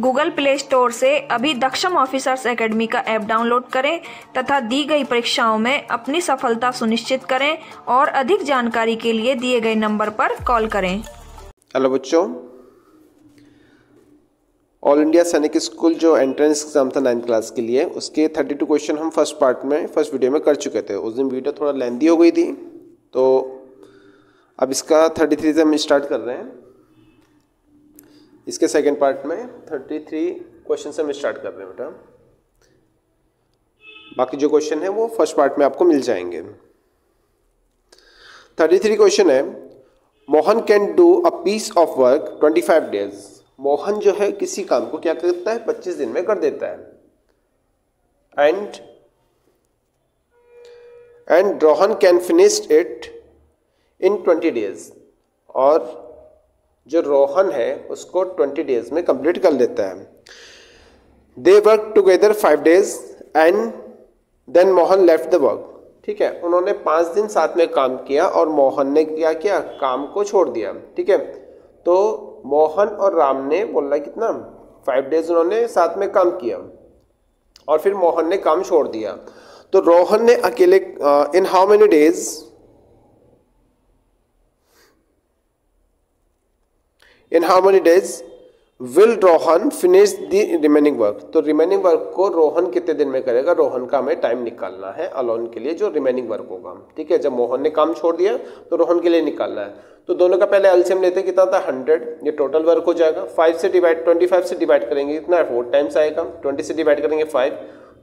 Google play store से अभी दक्षम officers academy का ऐप डाउनलोड करें तथा दी गई परीक्षाओं में अपनी सफलता सुनिश्चित करें और अधिक जानकारी के लिए दिए गए नंबर पर कॉल करें। हेलो बच्चों, ऑल इंडिया सैनिक स्कूल जो एंट्रेंस एग्जाम था 9th क्लास के लिए, उसके 32 क्वेश्चन हम फर्स्ट वीडियो में कर चुके थे। उस दिन वीडियो थोड़ा लेंदी हो गई थी, तो अब इसका 33 से हम स्टार्ट कर रहे हैं। इसके सेकंड पार्ट में 33 क्वेश्चन से हम स्टार्ट कर रहे हैं बेटा। बाकी जो क्वेश्चन है वो फर्स्ट पार्ट में आपको मिल जाएंगे। 33 क्वेश्चन है, Mohan can do a piece of work 25 days. Mohan जो है किसी काम को क्या करता है, 25 दिन में कर देता है। And Rohan can finish it in 20 days. और जो रोहन है उसको 20 डेज में कंप्लीट कर लेता है। They work together 5 days and then Mohan left the work. ठीक है, उन्होंने 5 दिन साथ में काम किया और मोहन ने क्या किया, काम को छोड़ दिया। ठीक है, तो मोहन और राम ने बोला कितना, 5 डेज उन्होंने साथ में काम किया और फिर मोहन ने काम छोड़ दिया। तो रोहन ने अकेले in how many days, in how many days will Rohan finish the remaining work. तो रिमेनिंग वर्क को रोहन कितने दिन में करेगा, रोहन का हमें टाइम निकालना है अलोन के लिए, जो रिमेनिंग वर्क होगा। ठीक है, जब मोहन ने काम छोड़ दिया तो रोहन के लिए निकालना है। तो दोनों का पहले एलसीएम लेते हैं, कितना था 100, ये टोटल वर्क हो जाएगा। 5 से डिवाइड 25 से डिवाइड करेंगे कितना है, 4 टाइम्स आएगा। 20 से डिवाइड करेंगे 5,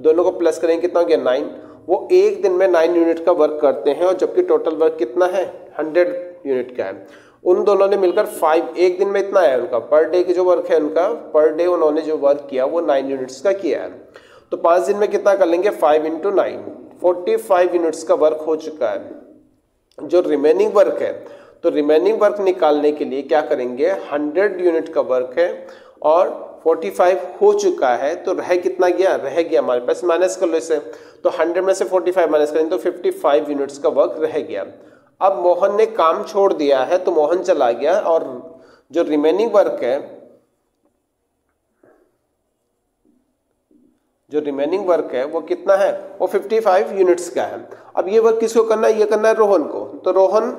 दोनों को प्लस करेंगे कितना हो गया 9। वो एक दिन में 9 यूनिट का वर्क करते हैं और जबकि टोटल वर्क कितना है 100 यूनिट का है। उन दोनों ने मिलकर 5, एक दिन में इतना है उनका पर डे की जो वर्क है, उनका पर डे उन्होंने जो वर्क किया वो 9 यूनिट्स का किया है। तो 5 दिन में कितना कर लेंगे, 5 × 9, 45 यूनिट्स का वर्क हो चुका है। जो रिमेनिंग वर्क है, तो रिमेनिंग वर्क निकालने के लिए क्या करेंगे, 100 यूनिट का वर्क है और 45 हो चुका है, तो रह कितना गया, रह गया हमारे पास, माइनस कर लो इसे। तो 100 में से 45 माइनस करेंगे तो 55 यूनिट्स का वर्क रह गया। अब मोहन ने काम छोड़ दिया है तो मोहन चला गया और जो रिमेनिंग वर्क है, जो रिमेनिंग वर्क है वो कितना है, वो 55 यूनिट्स का है। अब ये वर्क किसको करना है, ये करना है रोहन को। तो रोहन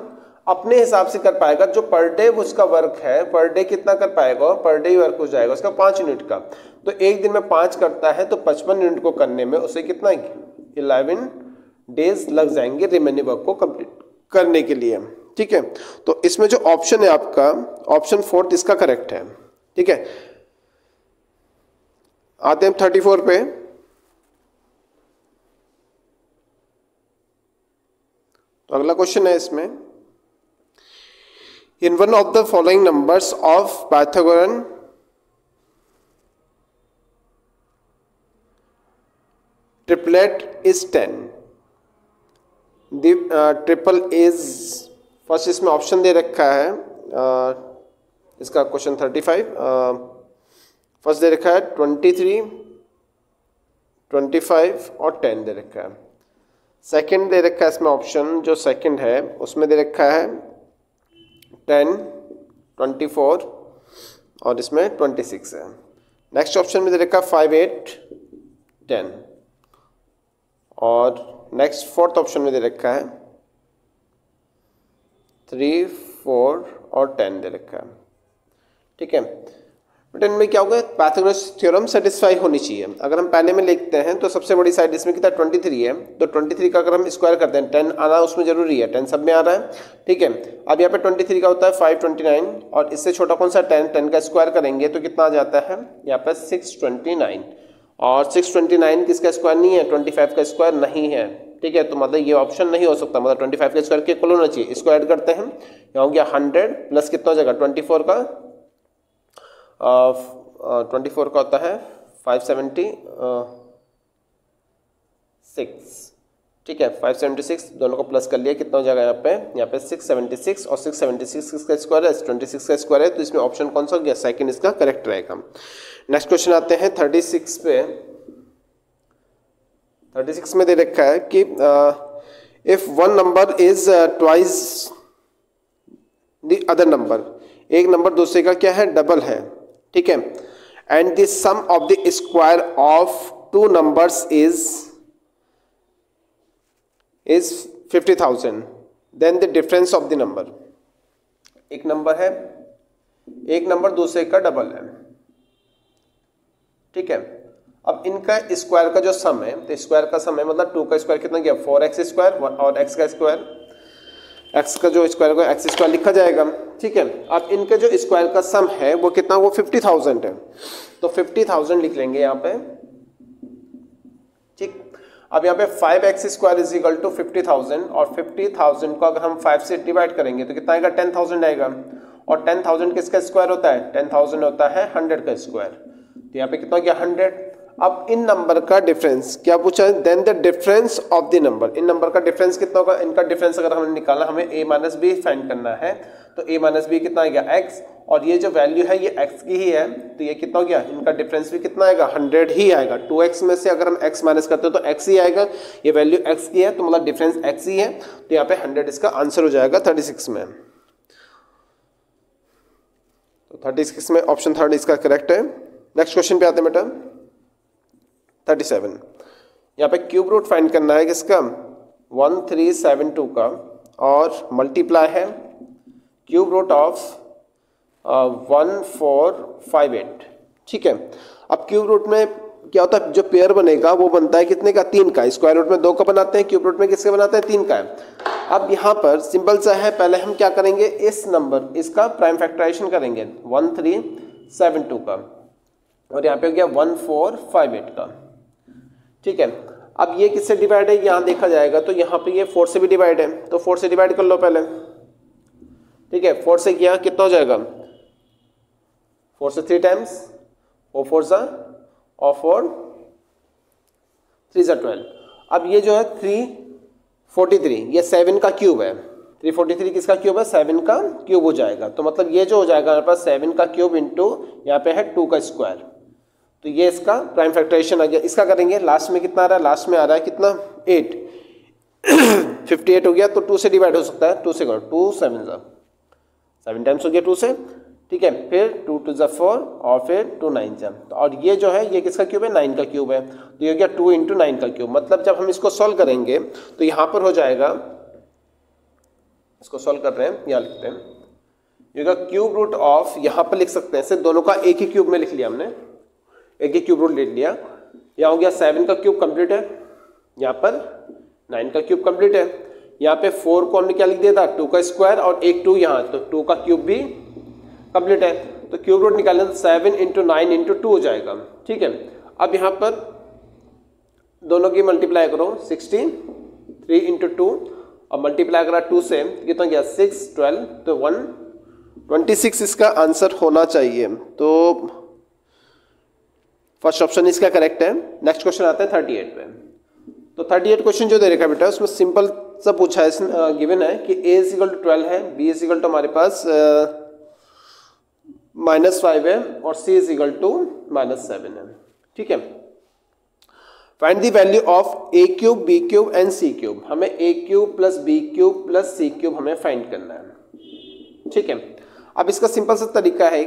अपने हिसाब से कर पाएगा, जो पर डे उसका वर्क है, पर डे कितना कर पाएगा, पर डे वर्क हो जाएगा उसका 5 यूनिट का। तो एक दिन में 5 करता है तो 55 यूनिट को करने में उसे कितना 11 डेज लग जाएंगे रिमेनिंग वर्क को कंप्लीट करने के लिए। ठीक है, तो इसमें जो ऑप्शन है आपका, ऑप्शन 4 इसका करेक्ट है। ठीक है, आते हैं 34 पे। तो अगला क्वेश्चन है इसमें, in one of the following numbers of Pythagorean triplet is 10। Triple is, first इसमें ऑप्शन दे रखा है, इसका क्वेश्चन 35। फर्स्ट दे रखा है 23, 25 और 10 दे रखा है। सेकंड दे रखा है इसमें ऑप्शन, जो सेकंड है उसमें दे रखा है 10, 24 और इसमें 26 है। नेक्स्ट ऑप्शन में दे रखा है 5, 8, 10 और नेक्स्ट फोर्थ ऑप्शन में दे रखा है 3, 4 और 10 दे रखा है। ठीक है, बट इनमें क्या होगा, पाइथागोरस थ्योरम सेटिस्फाई होनी चाहिए। अगर हम पहले में लिखते हैं तो सबसे बड़ी साइड इसमें कितना 23 है, तो 23 का अगर हम स्क्वायर करते हैं, 10 आना उसमें जरूरी है, 10 सब में आ रहा है। ठीक है, अब यहाँ पे 23 का होता है 529 और इससे छोटा कौन सा 10 का स्क्वायर करेंगे तो कितना आ जाता है यहाँ पे 629। और 629 किसका स्क्वायर नहीं है, 25 का स्क्वायर नहीं है। ठीक है, तो मतलब ये ऑप्शन नहीं हो सकता, मतलब 25 का स्क्वायर के इक्वल होना चाहिए। इसको ऐड करते हैं, यहाँ हो गया 100 प्लस कितना हो जाएगा 24 का 24 का होता है 576। ठीक है, 576 दोनों को प्लस कर लिया, कितना हो जाएगा यहाँ पे 676 और 676 किसका स्क्वायर है, 26 का स्क्वायर है। तो इसमें ऑप्शन कौन सा हो गया, सेकंड इसका करेक्ट रहेगा। नेक्स्ट क्वेश्चन आते हैं 36 पे। 36 में दे रखा है कि if one number is twice the other number, एक नंबर दूसरे का क्या है, डबल है। ठीक है, and the sum of the square of two numbers is 50,000, then the difference of the number, एक नंबर है, एक नंबर दूसरे का डबल है, ठीक है। अब इनका स्क्वायर का जो सम है, तो स्क्वायर का सम है मतलब 2 का स्क्वायर कितना गया 4x स्क्वायर और x का स्क्वायर, x का जो स्क्वायर को x स्क्वायर लिखा जाएगा, ठीक है। अब इनका जो स्क्वायर का सम है वो कितना, वो 50,000 है, तो 50,000 लिख लेंगे यहाँ पे, ठीक। अब यहाँ पे 5x square is equal to 50,000 और 50,000 को अगर हम 5 से डिवाइड करेंगे तो कितना आएगा 10,000 आएगा, और 10,000 किसका स्क्वायर होता है, 10,000 होता है 100 का स्क्वायर, तो यहाँ पे कितना हो गया 100। अब इन नंबर का डिफरेंस क्या पूछा है, then the difference of the number, इन नंबर का डिफरेंस कितना होगा, इनका डिफरेंस अगर हमने निकाला, हमें a माइनस बी फाइंड करना है, तो a माइनस बी कितना आएगा x, और ये जो वैल्यू है ये x की ही है, तो ये कितना हो गया, इनका डिफरेंस भी कितना आएगा 100 ही आएगा। 2x में से अगर हम x माइनस करते हो तो x ही आएगा, ये वैल्यू x की है तो मतलब डिफरेंस x ही है, तो यहाँ पे 100 इसका आंसर हो जाएगा 36 में। तो 36 में ऑप्शन थर्ड इसका करेक्ट है। नेक्स्ट क्वेश्चन पे आते हैं बेटा 37। यहाँ पे क्यूब रूट फाइंड करना है किसका, 1372 का, और मल्टीप्लाई है क्यूब रूट ऑफ 1458, ठीक है। अब क्यूब रूट में क्या होता है, जो पेयर बनेगा वो बनता है कितने का, 3 का। स्क्वायर रूट में 2 का बनाते हैं, क्यूब रूट में किसके बनाते हैं, 3 का है। अब यहाँ पर सिंपल सा है, पहले हम क्या करेंगे, इस नंबर इसका प्राइम फैक्टराइजेशन करेंगे 1372 का, और यहाँ पे हो गया 1458 का, ठीक है। अब ये किससे डिवाइड है, यहाँ देखा जाएगा तो यहाँ पे ये 4 से भी डिवाइड है, तो 4 से डिवाइड कर लो पहले, ठीक है। 4 से किया कितना हो जाएगा, 4 से 3 टाइम्स, और 4 सा और 4 3 सा 12। अब ये जो है 343, ये 7 का क्यूब है, 343 किसका क्यूब है, 7 का क्यूब हो जाएगा, तो मतलब ये जो हो जाएगा हमारे पास 7 का क्यूब इंटू यहाँ पे है 2 का स्क्वायर, तो ये इसका प्राइम फैक्टराइजेशन आ गया। इसका करेंगे, लास्ट में कितना आ रहा है, लास्ट में आ रहा है कितना 8, 58 हो गया, तो 2 से डिवाइड हो सकता है, 2 से करो, 2 7 7 टाइम्स हो गया 2 से, ठीक है। फिर 2 2 जा 4 और फिर 2 9 जा, और ये जो है ये किसका क्यूब है, 9 का क्यूब है, तो ये हो गया 2 इंटू 9 का क्यूब। मतलब जब हम इसको सॉल्व करेंगे तो यहाँ पर हो जाएगा, इसको सॉल्व कर रहे हैं, यहाँ लिखते हैं, ये होगा क्यूब रूट ऑफ, यहाँ पर लिख सकते हैं, सिर्फ दोनों का एक ही क्यूब में लिख लिया हमने, एक ही क्यूब रूट ले लिया। यहाँ हो गया 7 का क्यूब कंप्लीट है, यहाँ पर 9 का क्यूब कंप्लीट है, यहाँ पे 4 को हमने क्या लिख दिया था, 2 का स्क्वायर, और एक 2 यहाँ, तो 2 का क्यूब भी कंप्लीट है, तो क्यूब रूट निकालना 7 इंटू 9 इंटू 2 हो जाएगा, ठीक है। अब यहाँ पर दोनों की मल्टीप्लाई करो, 63 इंटू 2, और मल्टीप्लाई करा 2 से कितना गया 6 12, तो 126 इसका आंसर होना चाहिए। तो फर्स्ट ऑप्शन इसका करेक्ट है। नेक्स्ट क्वेश्चन आता है 38 पे। तो 38 क्वेश्चन जो दे रखा है बेटा, उसमें सिंपल सा पूछा है, गिवन है कि a इज इक्वल टू 12 है, b इज इक्वल टू हमारे पास -5 है, और c इज इक्वल टू -7 है, ठीक है। Find the value of a cube, b cube and c cube. हमें a cube plus b cube plus c cube हमें find करना है, ठीक है। अब इसका सिंपल सा तरीका है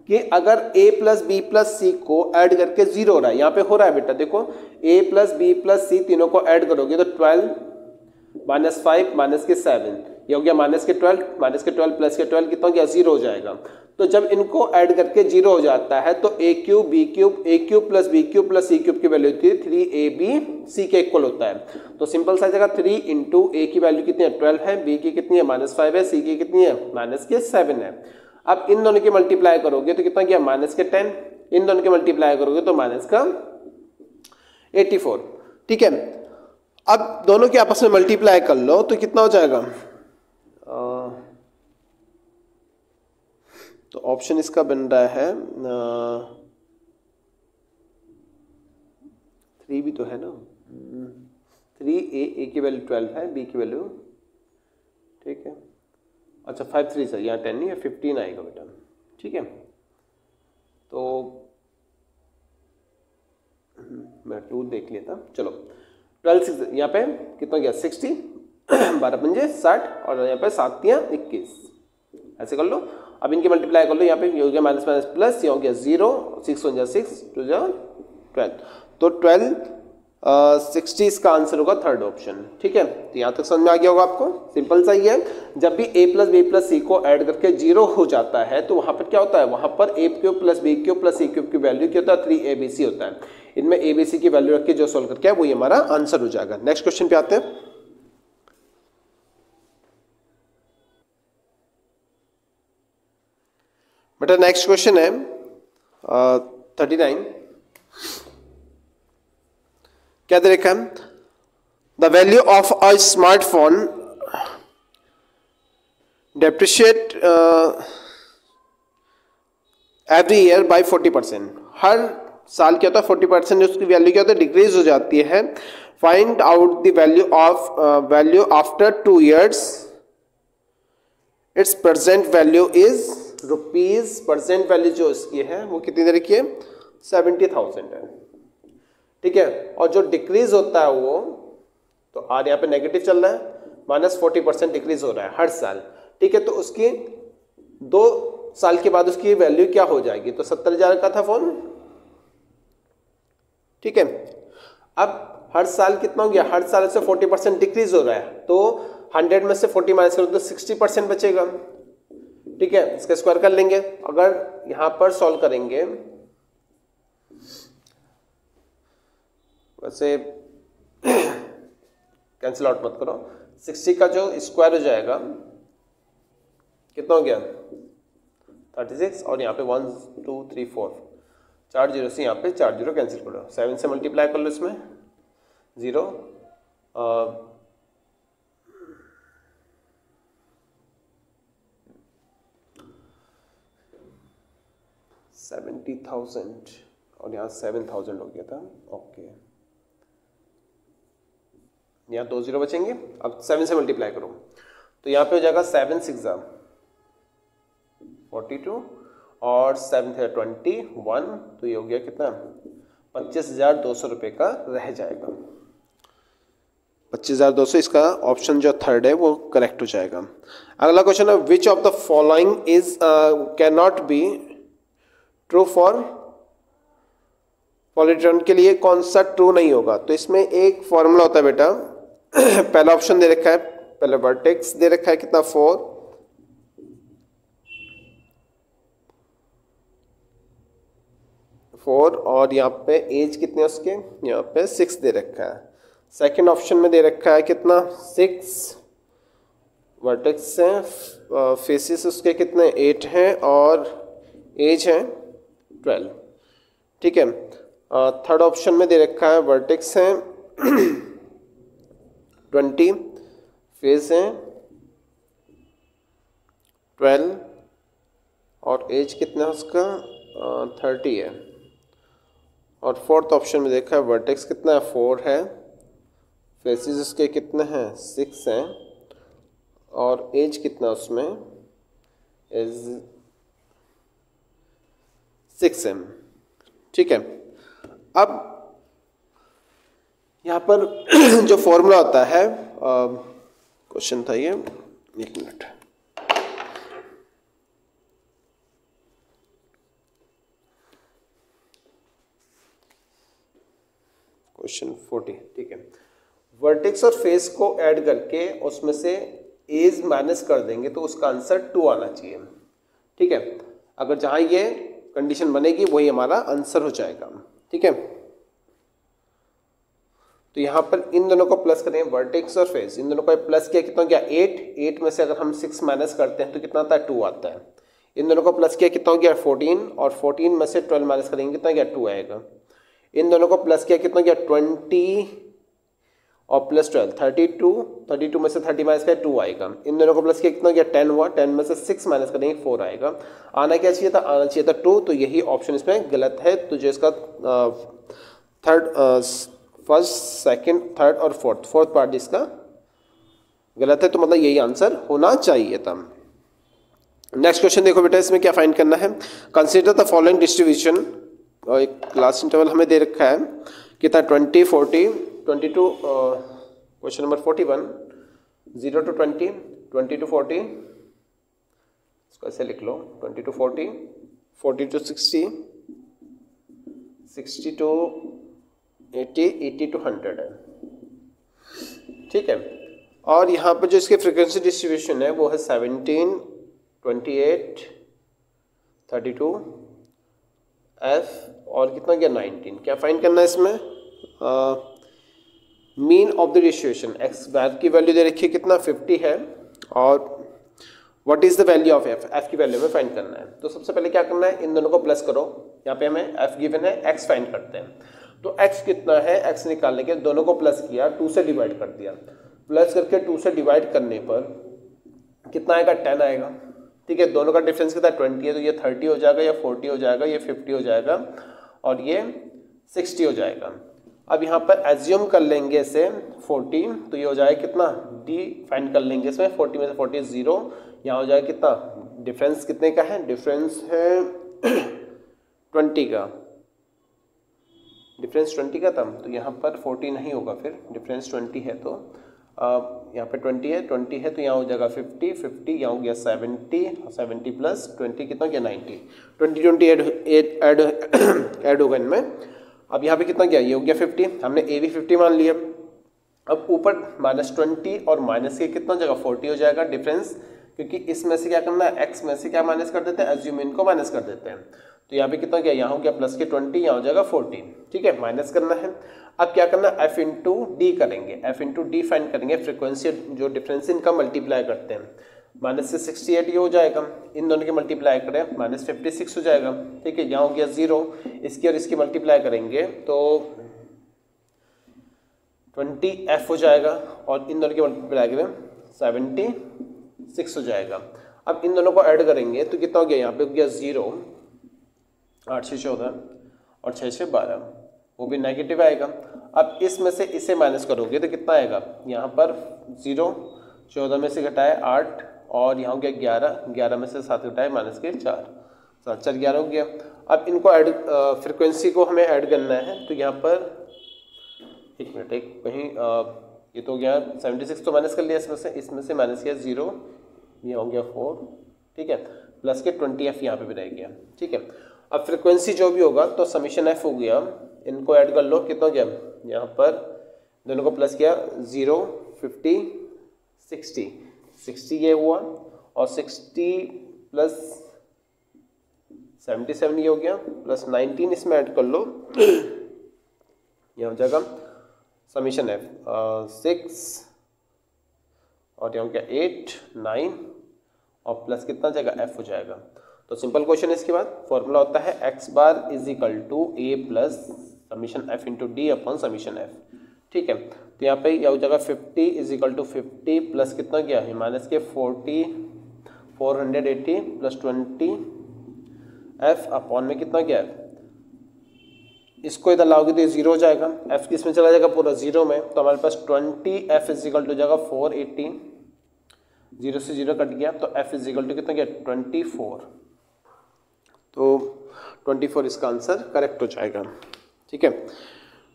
कि अगर a प्लस बी प्लस सी को ऐड करके 0 हो रहा है, यहाँ पे हो रहा है बेटा, देखो a प्लस बी प्लस सी तीनों को ऐड करोगे तो 12 -5 माइनस के 7, ये हो गया माइनस के 12 प्लस के 12 कितना हो गया 0 हो जाएगा। तो जब इनको ऐड करके 0 हो जाता है तो a cube plus b cube plus c cube की वैल्यू होती है 3ab c के इक्वल होता है। तो सिंपल सा जगह 3 इंटू a की वैल्यू कितनी है 12 है, b की कितनी है -5 है, c की कितनी है -7 है। अब इन दोनों की मल्टीप्लाई करोगे तो कितना गया -10, इन दोनों की मल्टीप्लाई करोगे तो -84, ठीक है। अब दोनों के आपस में मल्टीप्लाई कर लो तो कितना हो जाएगा, तो ऑप्शन इसका बन रहा है 3 भी तो है ना, 3 a की वैल्यू 12 है, b की वैल्यू, ठीक है। अच्छा 5 3 सर, यहाँ 10 नहीं है 15 आएगा बेटा, ठीक है। तो मैं 2 देख लेता, चलो 12 6 यहाँ पे कितना गया 60, 12 पंजे 60, और यहाँ पे 7 3 21, ऐसे कर लो। अब इनके मल्टीप्लाई कर लो, यहाँ पे ये हो गया माइनस माइनस प्लस, ये हो गया 0, 6 1 6 2 12, तो 12 60 इसका आंसर होगा थर्ड ऑप्शन। ठीक है, तो यहाँ तक समझ में आ गया होगा आपको, सिंपल सा ही है। जब भी a प्लस बी प्लस सी को ऐड करके 0 हो जाता है तो वहां पर क्या होता है, वहां पर a cube plus b cube plus c cube की वैल्यू क्या होता है, 3abc होता है। इनमें abc की वैल्यू रख के जो सोल्व करके वो हमारा आंसर हो जाएगा। नेक्स्ट क्वेश्चन पे आते हैं। बेटा नेक्स्ट क्वेश्चन है 39। क्या दे रखा है, the value of a smartphone depreciate every year by 40%। हर साल क्या होता है 40% उसकी वैल्यू क्या होता है, डिक्रीज हो जाती है। Find out the value after 2 years। It's present value is rupees, present value जो इसकी है वो कितनी दे रखी है, 70,000 है। ठीक है, और जो डिक्रीज होता है वो तो आर यहाँ पे नेगेटिव चल रहा है, माइनस 40% डिक्रीज हो रहा है हर साल। ठीक है, तो उसकी 2 साल के बाद उसकी वैल्यू क्या हो जाएगी, तो 70,000 का था फोन। ठीक है, अब हर साल कितना हो गया, हर साल से 40% डिक्रीज हो रहा है, तो 100 में से 40 माइनस करो तो 60% बचेगा। ठीक है, इसका स्क्वायर कर लेंगे। अगर यहां पर सॉल्व करेंगे, वैसे कैंसिल आउट मत करो, 60 का जो स्क्वायर हो जाएगा कितना हो गया 36, और यहाँ पे 1 2 3 4 4 जीरो से यहाँ पे 4 जीरो कैंसिल करो, 7 से मल्टीप्लाई कर लो, इसमें 0 70,000 और यहाँ 7,000 हो गया था। ओके, यहाँ 2 जीरो बचेंगे। अब 7 से मल्टीप्लाई करो तो यहाँ पे हो जाएगा 7 6 42 और 7 थे 21, तो ये हो गया कितना 25,200 रुपये का रह जाएगा। 25,200 इसका ऑप्शन जो थर्ड है वो करेक्ट हो जाएगा। अगला क्वेश्चन है, which of the following is can not be true for polytron के लिए कौन सा ट्रू नहीं होगा। तो इसमें एक फॉर्मूला होता है बेटा, पहला ऑप्शन दे रखा है, पहले वर्टेक्स दे रखा है कितना 4 और यहाँ पे एज कितने उसके, यहाँ पे 6 दे रखा है। सेकंड ऑप्शन में दे रखा है कितना 6 वर्टेक्स हैं, फेसेस उसके कितने 8 हैं और एज है 12। ठीक है, थर्ड ऑप्शन में दे रखा है वर्टेक्स हैं 20, फेस हैं 12 और एज कितना है उसका 30 है। और फोर्थ ऑप्शन में देखा है वर्टेक्स कितना है 4 है, फेसेस उसके कितने हैं 6 हैं और एज कितना उसमें इज 6 है। ठीक है, अब यहाँ पर जो फॉर्मूला होता है, क्वेश्चन था ये, 1 मिनट, क्वेश्चन 40। ठीक है, वर्टेक्स और फेस को ऐड करके उसमें से एज माइनस कर देंगे तो उसका आंसर 2 आना चाहिए। ठीक है, अगर जहां ये कंडीशन बनेगी वही हमारा आंसर हो जाएगा। ठीक है, तो यहाँ पर इन दोनों को प्लस करें, वर्टेक्स और फेस, इन दोनों को प्लस किया कितना गया 8 में से अगर हम 6 माइनस करते हैं तो कितना आता है 2 आता है। इन दोनों को प्लस किया कितना हो गया 14 और 14 में से 12 माइनस करेंगे कितना गया 2 आएगा। इन दोनों को प्लस किया कितना गया 20 और प्लस 12 32 में से 30 माइनस का 2 आएगा। इन दोनों को प्लस किया कितना गया 10 हुआ, 10 में से 6 माइनस करेंगे 4 आएगा। आना क्या चाहिए था, आना चाहिए था 2, तो यही ऑप्शन इसमें गलत है। तो जो इसका फर्स्ट सेकंड थर्ड और फोर्थ पार्ट इसका गलत है, तो मतलब यही आंसर होना चाहिए था। नेक्स्ट क्वेश्चन देखो बेटा, इसमें क्या फाइंड करना है, कंसीडर द फॉलोइंग डिस्ट्रीब्यूशन। एक क्लास इंटरवल हमें दे रखा है कितना 20 40 22, क्वेश्चन नंबर 41 0 to 20 20 to 40 इसको ऐसे लिख लो 20 to 40, 40 to 60, 60 to 80, 80 to 100 है, ठीक है। और यहाँ पर जो इसके फ्रीक्वेंसी डिस्ट्रीब्यूशन है वो है 17, 28, 32, F और कितना गया 19। क्या फाइंड करना है इसमें? Mean of the distribution, x की वैल्यू दे रखी है कितना 50 है, और what is the value of F, F की वैल्यू में फाइंड करना है। तो सबसे पहले क्या करना है, इन दोनों को प्लस करो। यहाँ पे हमें एफ गिवन है, एक्स फाइंड करते हैं। तो एक्स कितना है, एक्स निकालने के दोनों को प्लस किया, 2 से डिवाइड कर दिया। प्लस करके 2 से डिवाइड करने पर कितना आएगा 10 आएगा, ठीक है। दोनों का डिफरेंस कितना 20 है, तो ये 30 हो जाएगा, या 40 हो जाएगा, ये 50 हो जाएगा और ये 60 हो जाएगा। अब यहाँ पर एज्यूम कर लेंगे इसे 40, तो ये हो जाएगा कितना, डी फाइंड कर लेंगे इसमें, 40 में से 40 0, यहाँ हो जाएगा कितना, डिफरेंस कितने का है, डिफरेंस है 20 का, डिफरेंस 20 का था, तो यहाँ पर 40 नहीं होगा, फिर डिफरेंस 20 है, तो यहाँ पे 20 है तो यहाँ हो जाएगा 50, 50 यहाँ हो गया 70, 70 प्लस 20 कितना गया 90, 20 ऐड होगा इनमें। अब यहाँ पे कितना गया, ये हो गया 50, हमने ए भी 50 मान लिया। अब ऊपर -20 और माइनस के कितना हो जाएगा 40 हो जाएगा डिफरेंस, क्योंकि इसमें से क्या करना है, एक्स में से क्या माइनस कर देते हैं, एज्यूम इनको माइनस कर देते हैं। तो यहाँ पे कितना गया, यहाँ हो गया प्लस के 20, यहाँ हो जाएगा 40, ठीक है, माइनस करना है। अब क्या करना है, एफ इंटू डी करेंगे, एफ इंटू डी फाइंड करेंगे, फ्रीक्वेंसी जो डिफरेंस इनका मल्टीप्लाई करते हैं, माइनस से 68 ये हो जाएगा, इन दोनों के मल्टीप्लाई करें -56 हो जाएगा, ठीक है। यहाँ हो गया 0, इसकी और इसकी मल्टीप्लाई करेंगे तो 20f हो जाएगा, और इन दोनों के मल्टीप्लाई करें 76 हो जाएगा। अब इन दोनों को ऐड करेंगे तो कितना हो गया, यहाँ पे हो गया 0, 8 से 14 और 6 से 12, वो भी नेगेटिव आएगा। अब इसमें से इसे माइनस करोगे तो कितना आएगा, यहाँ पर 0, 14 में से घटाए 8, और यहाँ हो गया 11, 11 में से 7 घटाए माइनस के 4, 7 4 11 हो गया। अब इनको ऐड, फ्रिक्वेंसी को हमें ऐड करना है, तो यहाँ पर एक मिनट, एक कहीं ये तो हो गया 76 तो माइनस कर लिया इसमें से माइनस किया 0, ये हो गया 4, ठीक है, प्लस के 20f यहाँ पे भी रह गया, ठीक है। अब फ्रिक्वेंसी जो भी होगा तो समीशन f हो गया, इनको ऐड कर लो, कितना हो गया, यहाँ पर दोनों को प्लस किया 0, 50, 60, 60 ये हुआ, और 60 प्लस 77 ये हो गया, प्लस 19 इसमें ऐड कर लो, यहाँ हो जाएगा समीशन f 6, और यहाँ हो गया 8, 9, और प्लस कितना जाएगा f हो जाएगा। तो सिंपल क्वेश्चन है। इसके बाद फॉर्मूला होता है x bar is equal to a plus summation f into d upon summation f, ठीक है। तो यहाँ पे यह हो जाएगा 50 इज इक्वल टू 50 प्लस कितना गया है माइनस के 40, 480 प्लस 20 f अपॉन में कितना गया है, इसको इधर लाओगे तो ये 0 हो जाएगा, f किस में चला जाएगा, पूरा 0 में, तो हमारे पास 20f इज इक्वल टू जाएगा 480, 0 से 0 कट गया, तो f इज इक्वल टू कितना गया 24, तो 24 इसका आंसर करेक्ट हो जाएगा, ठीक है।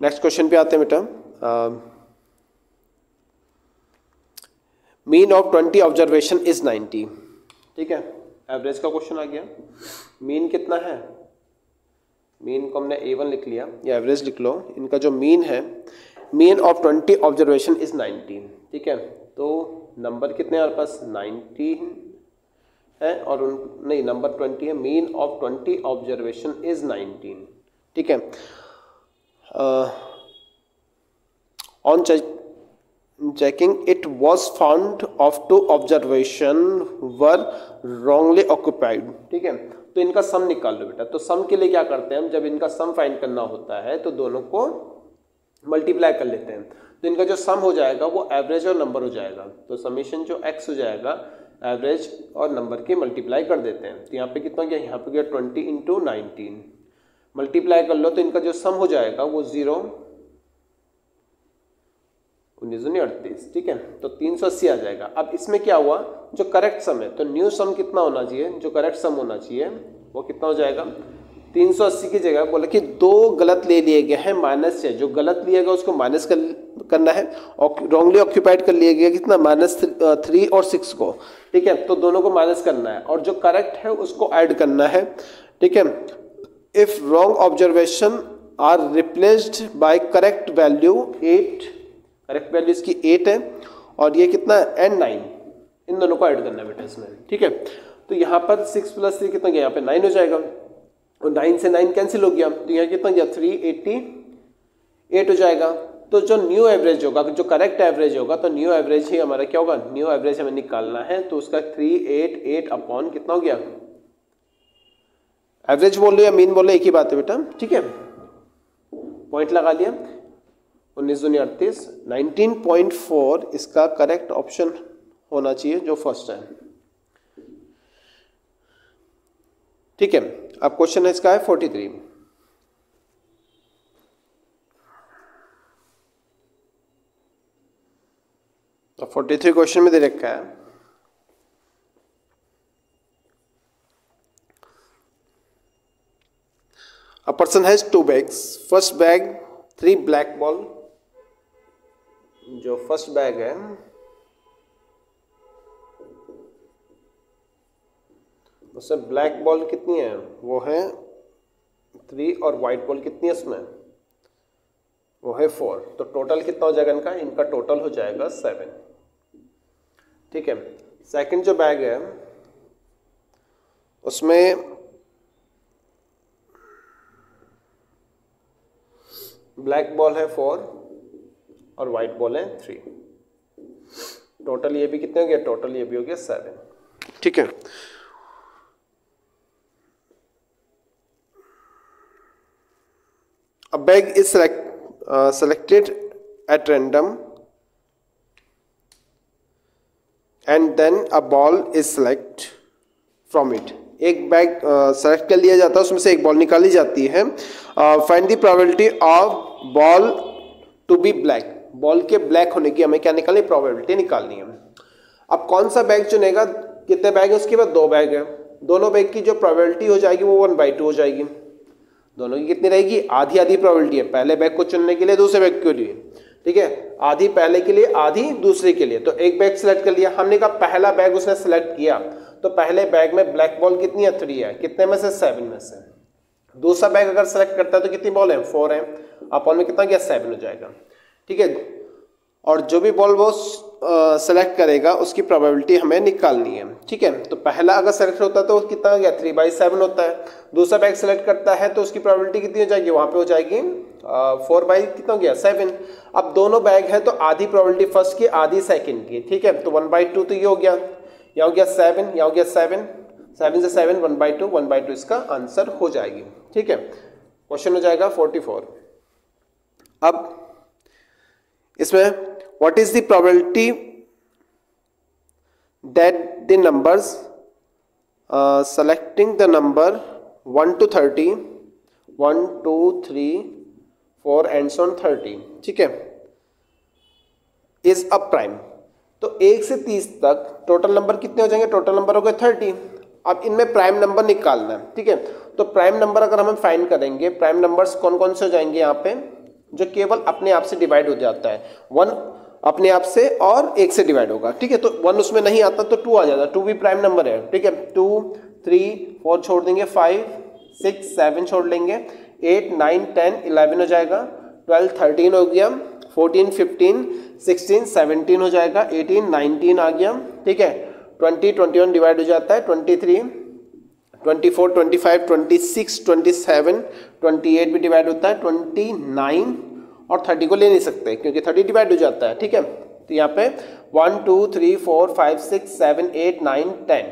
नेक्स्ट क्वेश्चन पे आते हैं बेटा। मीन ऑफ 20 ऑब्जर्वेशन इज 90, ठीक है, एवरेज का क्वेश्चन आ गया। मीन कितना है, मीन को हमने A1 लिख लिया, या एवरेज लिख लो। इनका जो मीन है, मीन ऑफ 20 ऑब्जर्वेशन इज 19, ठीक है। तो नंबर कितने हमारे पास 90 है, और नहीं नंबर 20 है, मीन ऑफ 20 ऑब्जर्वेशन इज 19, ठीक है। On checking it was found of 2 observation were wrongly occupied, ठीक है। तो इनका सम निकाल लो बेटा। तो सम के लिए क्या करते हैं हम, जब इनका सम फाइंड करना होता है तो दोनों को मल्टीप्लाई कर लेते हैं, तो इनका जो सम हो जाएगा वो एवरेज और नंबर हो जाएगा। तो समीशन जो x हो जाएगा एवरेज और नंबर के मल्टीप्लाई कर देते हैं। तो यहाँ पे कितना गया, यहाँ पे गया 20 इंटू 19, मल्टीप्लाई कर लो तो इनका जो सम हो जाएगा वो 0, 1938, ठीक है। तो 380 आ जाएगा। अब इसमें क्या हुआ, जो करेक्ट सम है, तो न्यू सम कितना होना चाहिए, जो करेक्ट सम होना चाहिए वो कितना हो जाएगा 380 की जगह बोला कि 2 गलत ले लिए गए हैं माइनस से, जो गलत लिया गया उसको माइनस करना है, और रॉन्गली ऑक्यूपाइड कर लिया गया कितना -3 और 6 को, ठीक है, तो दोनों को माइनस करना है और जो करेक्ट है उसको ऐड करना है। ठीक है, if wrong observation are replaced by correct value 8, correct value इसकी 8 है और ये कितना है एंड 9, इन दोनों को ऐड करना है बेटा इसमें। ठीक है, तो यहाँ पर 6 + 3 कितना गया, यहाँ पे 9 हो जाएगा और 9 से 9 कैंसिल हो गया, तो यहाँ कितना गया 388 हो जाएगा। तो जो न्यू एवरेज होगा, जो करेक्ट एवरेज होगा, तो न्यू एवरेज ही हमारा क्या होगा, न्यू एवरेज हमें निकालना है। तो उसका 388 अपॉन कितना हो गया, एवरेज बोल रहे या मीन बोल रहे एक ही बात है बेटा। ठीक है, पॉइंट लगा लिया, 19 दूनी 38, 19.4 इसका करेक्ट ऑप्शन होना चाहिए जो फर्स्ट है। ठीक है, अब क्वेश्चन है इसका है 43। तो 43 क्वेश्चन में दे रखा है A person has 2 bags. First bag 3 black ball. जो फर्स्ट बैग है उसमें ब्लैक बॉल कितनी है, वो है 3 और वाइट बॉल कितनी है उसमें, वो है 4। तो टोटल कितना हो जाएगा इनका, इनका टोटल हो जाएगा 7। ठीक है, सेकंड जो बैग है उसमें ब्लैक बॉल है 4 और वाइट बॉल है 3। टोटल ये भी कितने हो गया, टोटल ये भी हो गया 7। ठीक है, a bag is selected at random and then a ball is select from it. एक बैग सेलेक्ट कर लिया जाता है, उसमें से एक बॉल निकाली जाती है। Find the probability of ball to be black, ball के ब्लैक होने की हमें क्या निकालनी, प्रोबेबिलिटी निकालनी है। अब कौन सा बैग चुनेगा, कितने बैग है उसके बाद 2 बैग है, दोनों बैग की जो प्रोबेबिलिटी हो जाएगी वो 1/2 हो जाएगी। दोनों की कितनी रहेगी, आधी आधी प्रोबेबिलिटी है, पहले बैग को चुनने के लिए दूसरे बैग के लिए। ठीक है, आधी पहले के लिए आधी दूसरे के लिए। तो एक बैग सेलेक्ट कर लिया हमने, कहा पहला बैग उसने सेलेक्ट किया तो पहले बैग में ब्लैक बॉल कितनी है, 3 है, कितने में से 7 में से। दूसरा बैग अगर सेलेक्ट करता है तो कितनी बॉल है, 4 है, अपॉन में कितना गया 7 हो जाएगा। ठीक है, और जो भी बॉल वो सेलेक्ट करेगा उसकी प्रोबेबिलिटी हमें निकालनी है। ठीक है, तो पहला अगर सेलेक्ट होता है तो कितना गया 3/7 होता है, दूसरा बैग सेलेक्ट करता है तो उसकी प्रोबेबिलिटी कितनी हो जाएगी, वहां पे हो जाएगी 4/कितना हो गया 7। अब दोनों बैग है तो आधी प्रोबेबिलिटी फर्स्ट की आधी सेकंड की। ठीक है, तो 1/2 तो ये हो गया, यहाँ हो गया 7, यहाँ हो गया 7, 7 से 7 1/2, 1/2 इसका आंसर हो जाएगी। ठीक है, क्वेश्चन हो जाएगा 44। अब इसमें what is the probability that the numbers selecting the number 1 to 30, 1 2 3 4 and so on 30, ठीक है, इज अ प्राइम। तो 1 से 30 तक टोटल नंबर कितने हो जाएंगे, टोटल नंबर हो गए 30। अब इनमें प्राइम नंबर निकालना है। ठीक है, तो प्राइम नंबर अगर हम फाइंड करेंगे, प्राइम नंबर्स कौन कौन से हो जाएंगे यहाँ पे, जो केवल अपने आप से डिवाइड हो जाता है। 1 अपने आप से और 1 से डिवाइड होगा। ठीक है, तो 1 उसमें नहीं आता तो 2 आ जाता, 2 भी प्राइम नंबर है। ठीक है, 2 3 4 छोड़ देंगे, 5 6 7 छोड़ लेंगे, 8 9 10 11 हो जाएगा, 12 13 हो गया, 14 15 16 17 हो जाएगा, 18 19 आ गया। ठीक है, 20 21 डिवाइड हो जाता है, 23 24 25 26 27 28 भी डिवाइड होता है, 29 और 30 को ले नहीं सकते क्योंकि 30 डिवाइड हो जाता है। ठीक है, तो यहाँ पे 1 2 3 4 5 6 7 8 9 10,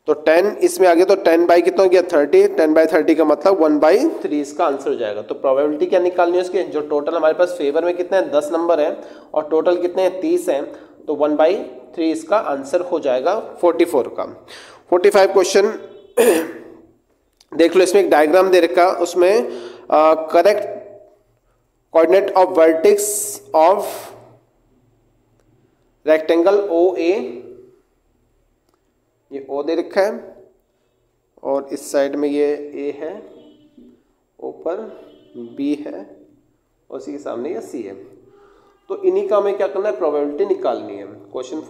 तो 10 इसमें आ गया, तो 10 बाई कितना हो गया 30, 10 बाई 30 का मतलब 1/3 इसका आंसर हो जाएगा। तो प्रोबेबिलिटी क्या निकालनी है उसकी, जो टोटल हमारे पास फेवर में कितने हैं 10 नंबर है और टोटल कितने हैं 30 हैं, तो 1/3 इसका आंसर हो जाएगा 44 का। 45 क्वेश्चन देख लो, इसमें एक डायग्राम दे रखा, उसमें correct coordinate of vertex of rectangle OA, ये O दे रखा है और इस साइड में ये A है, ऊपर B है और उसी के सामने ये C है। तो इन्हीं का हमें क्या करना है, प्रोबेबिलिटी निकालनी है। क्वेश्चन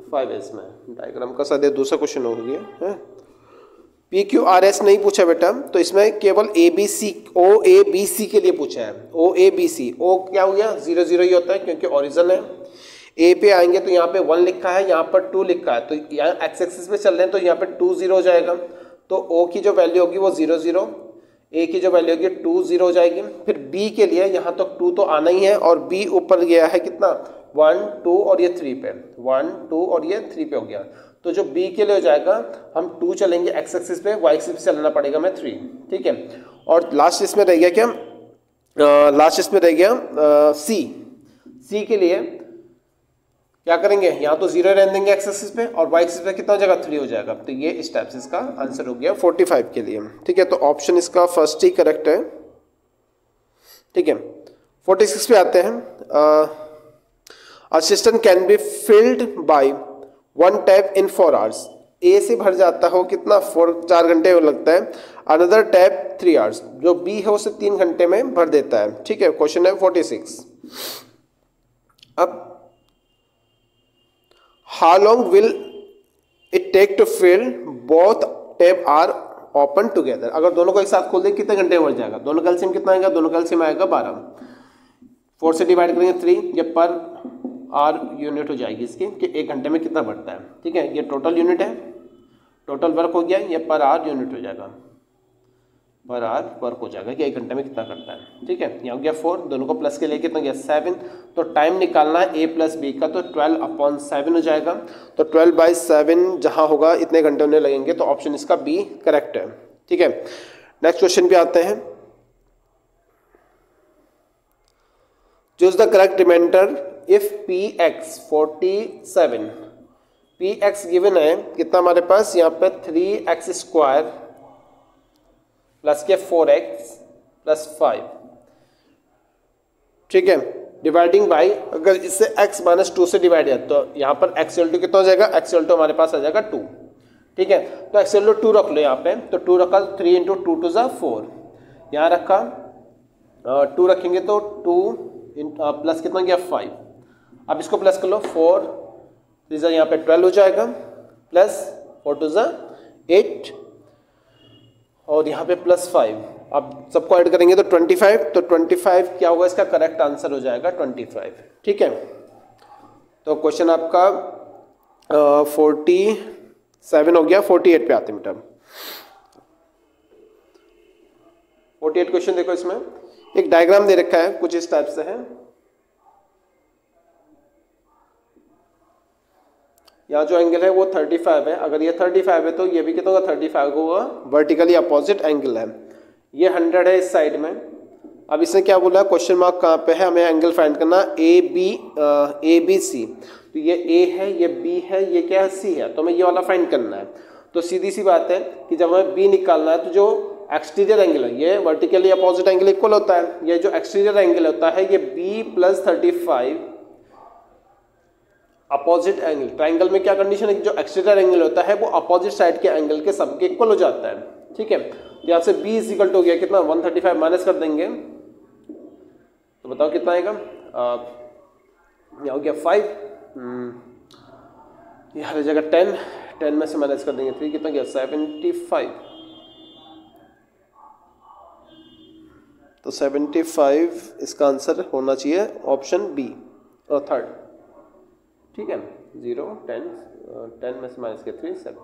5 है इसमें, डायग्राम का साथ दूसरा क्वेश्चन हो गया है। PQRS नहीं पूछा बेटा, तो इसमें केवल ABC OABC के लिए पूछा है। OABC, O क्या हो गया 0 0 ही होता है क्योंकि ओरिजिन है। A पे आएंगे तो यहाँ पे 1 लिखा है, यहाँ पर 2 लिखा है, तो यहाँ एक्स एक्सिस पे चल रहे हैं तो यहाँ पे 2 0 हो जाएगा। तो O की जो वैल्यू होगी वो 0 0, A की जो वैल्यू होगी 2 0 हो जाएगी। फिर B के लिए यहाँ तो 2 तो आना ही है और B ऊपर गया है कितना 1 2 और ये 3 पे, 1 2 और ये 3 पे हो गया। तो जो B के लिए हो जाएगा, हम 2 चलेंगे एक्स एक्सिस पे, वाई एक्सिस पे चलना पड़ेगा मैं 3, ठीक है। और लास्ट इसमें रह गया क्या, लास्ट इसमें रह गया C के लिए क्या करेंगे, यहाँ तो 0 रहने देंगे एक्स एक्सिस पे और वाई एक्सिस पे कितना हो जाएगा 3 हो जाएगा। तो ये इस टाइप से इसका आंसर हो गया 45 के लिए, ठीक है। तो ऑप्शन इसका फर्स्ट ही करेक्ट है, ठीक है। 46 पे आते हैं। Assistant can be filled by 1 tap in 4 hours. A से भर जाता हो कितना 4 घंटे लगता है, अनदर टैप 3 आवर्स। जो बी है उसे 3 घंटे में भर देता है, ठीक है। क्वेश्चन है 46। अब how long will it take to fill both tab are open together। अगर दोनों को एक साथ खोल दें कितने घंटे में भर जाएगा, दोनों का एलसीएम कितना आएगा, दोनों का एलसीएम आएगा 12, 4 से डिवाइड करेंगे 3, ये पर आर यूनिट हो जाएगी इसकी कि 1 घंटे में कितना बढ़ता है, ठीक है। ये टोटल यूनिट है, टोटल वर्क हो गया, ये पर आर यूनिट हो जाएगा, पर आर वर्क हो जाएगा कि 1 घंटे में कितना करता है, ठीक है। यहाँ हो गया 4, दोनों को प्लस के लिए कितना गया 7। तो टाइम निकालना है A प्लस B का, तो 12/7 हो जाएगा। तो 12/7 जहाँ होगा इतने घंटे उन्हें लगेंगे, तो ऑप्शन इसका B करेक्ट है, ठीक है। नेक्स्ट क्वेश्चन पे आते हैं। Choose the correct reminder if Px 47, Px given है कितना हमारे पास यहाँ पे 3x² प्लस के 4x प्लस 5, ठीक है। डिवाइडिंग बाई, अगर इससे x - 2 से डिवाइड है तो यहाँ पर x = कितना हो जाएगा, x = हमारे पास आ जाएगा 2, ठीक है। तो x = 2 रख लो यहाँ पे, तो 2 रखा 3 × 2 = 4, यहाँ रखा 2 रखेंगे तो 2 प्लस कितना गया 5। अब इसको प्लस कर लो, 4 3 यहाँ पे 12 हो जाएगा, प्लस 4 2 8 और यहाँ पे प्लस 5। अब सबको ऐड करेंगे तो 25, तो 25 क्या होगा, इसका करेक्ट आंसर हो जाएगा 25, ठीक है। तो क्वेश्चन आपका 47 हो गया। 48 पे आते हैं बेटा। 48 क्वेश्चन देखो, इसमें एक डायग्राम दे रखा है, कुछ इस टाइप से है। यहाँ जो एंगल है वो 35 है, अगर ये 35 है तो ये भी कितना होगा 35 होगा, वर्टिकली अपोजिट एंगल है। ये 100 है इस साइड में। अब इसने क्या बोला, क्वेश्चन मार्क कहाँ पे है, हमें एंगल फाइंड करना ABC। तो ये A है, ये B है, ये क्या है C है, तो हमें ये वाला फाइंड करना है। तो सीधी सी बात है कि जब हमें B निकालना है तो जो एक्सटीरियर एंगल है, ये वर्टिकली अपोजिट एंगल इक्वल होता है, ये जो एक्सटीरियर एंगल होता है ये B + 35 अपोजिट एंगल। ट्राइंगल में क्या कंडीशन है कि जो एक्सटीरियर एंगल होता है वो अपोजिट साइड के एंगल के सम के इक्वल हो जाता है, ठीक है। तो यहाँ से B = हो गया कितना 135 माइनस कर देंगे तो बताओ कितना आएगा, यहाँ हो गया 5, यहाँ हो जाएगा 10 में से माइनस कर देंगे 3, कितना गया 75। तो 75 इसका आंसर होना चाहिए ऑप्शन B और थर्ड, ठीक है। 0 10 में से माइनस के 3 7।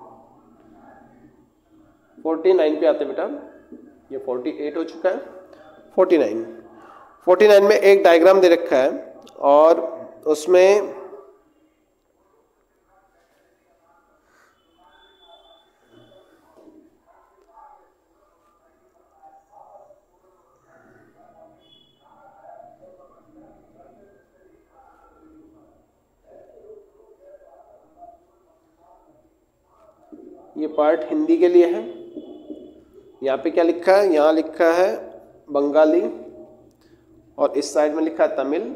49 पे आते बेटा, ये 48 हो चुका है। 49 में एक डायग्राम दे रखा है और उसमें ये पार्ट हिंदी के लिए है। यहाँ पे क्या लिखा है, यहाँ लिखा है बंगाली और इस साइड में लिखा है तमिल,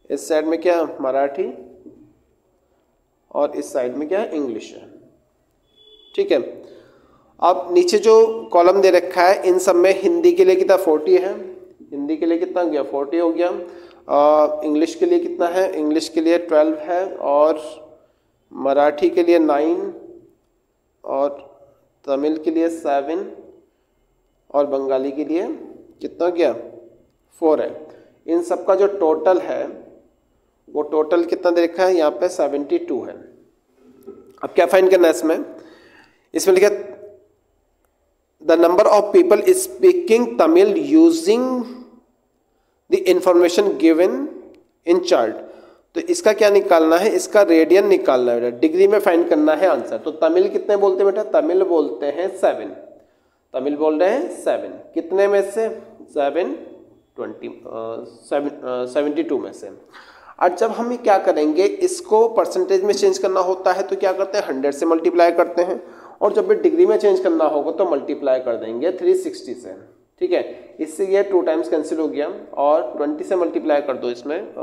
इस साइड में क्या है मराठी और इस साइड में क्या है इंग्लिश है, ठीक है। अब नीचे जो कॉलम दे रखा है इन सब में हिंदी के लिए कितना 40 है, हिंदी के लिए कितना हो गया 40 हो गया। इंग्लिश के लिए कितना है, इंग्लिश के लिए 12 है, और मराठी के लिए 9, और तमिल के लिए 7, और बंगाली के लिए कितना गया 4 है। इन सब का जो टोटल है वो टोटल कितना दे रखा है यहाँ पे 72 है। अब क्या फाइंड करना है इसमें लिखा the number of people speaking Tamil using the information given in chart. तो इसका क्या निकालना है, इसका रेडियन निकालना है बेटा, डिग्री में फाइंड करना है आंसर। तो तमिल कितने बोलते हैं बेटा, तमिल बोलते हैं 7, तमिल बोल रहे हैं 7, कितने में से 72 में से। और जब हम क्या करेंगे, इसको परसेंटेज में चेंज करना होता है तो क्या करते हैं 100 से मल्टीप्लाई करते हैं, और जब भी डिग्री में चेंज करना होगा तो मल्टीप्लाई कर देंगे 360 से, ठीक है। इससे ये 2 टाइम्स कैंसिल हो गया, और 20 से मल्टीप्लाई कर दो इसमें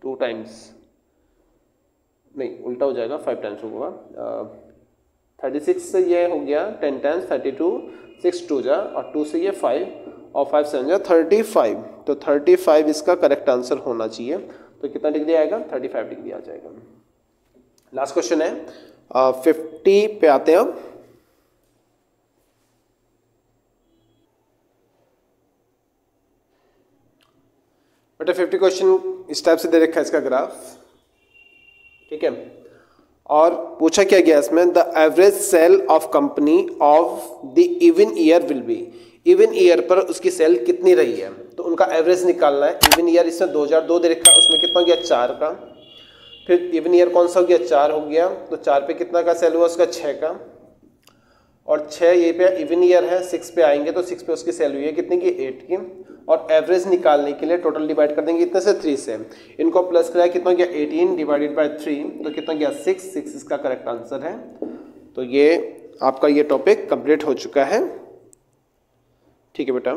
2 टाइम्स नहीं उल्टा हो जाएगा, 5 टाइम्स होगा। 36 से ये हो गया 10 टाइम्स 32, 6 2 जा, और 2 से ये 5, और 5 7 जा 35। तो 35 इसका करेक्ट आंसर होना चाहिए। तो कितना डिग्री आएगा, 35 डिग्री आ जाएगा। लास्ट क्वेश्चन है 50 पे आते हैं अब। बेटा 50 क्वेश्चन इस टाइप से दे रखा है इसका ग्राफ, ठीक है। और पूछा क्या गया इसमें, the average sale of company of the even year will be. Even year पर उसकी सेल कितनी रही है, तो उनका एवरेज निकालना है। इवन ईयर इसमें 2002 दे रखा है, उसमें कितना गया 4 का। फिर इवन ईयर कौन सा हो गया, 4 हो गया, तो 4 पे कितना का सेल हुआ उसका 6 का, और 6 ये पे इवन ईयर है, 6 पे आएंगे तो 6 पे उसकी सेल हुई है कितनी की 8 की। और एवरेज निकालने के लिए टोटल डिवाइड कर देंगे कितने से 3 से, इनको प्लस कराया कितना गया 18 डिवाइडेड बाय 3, तो कितना गया 6 इसका करेक्ट आंसर है। तो ये आपका ये टॉपिक कंप्लीट हो चुका है, ठीक है बेटा।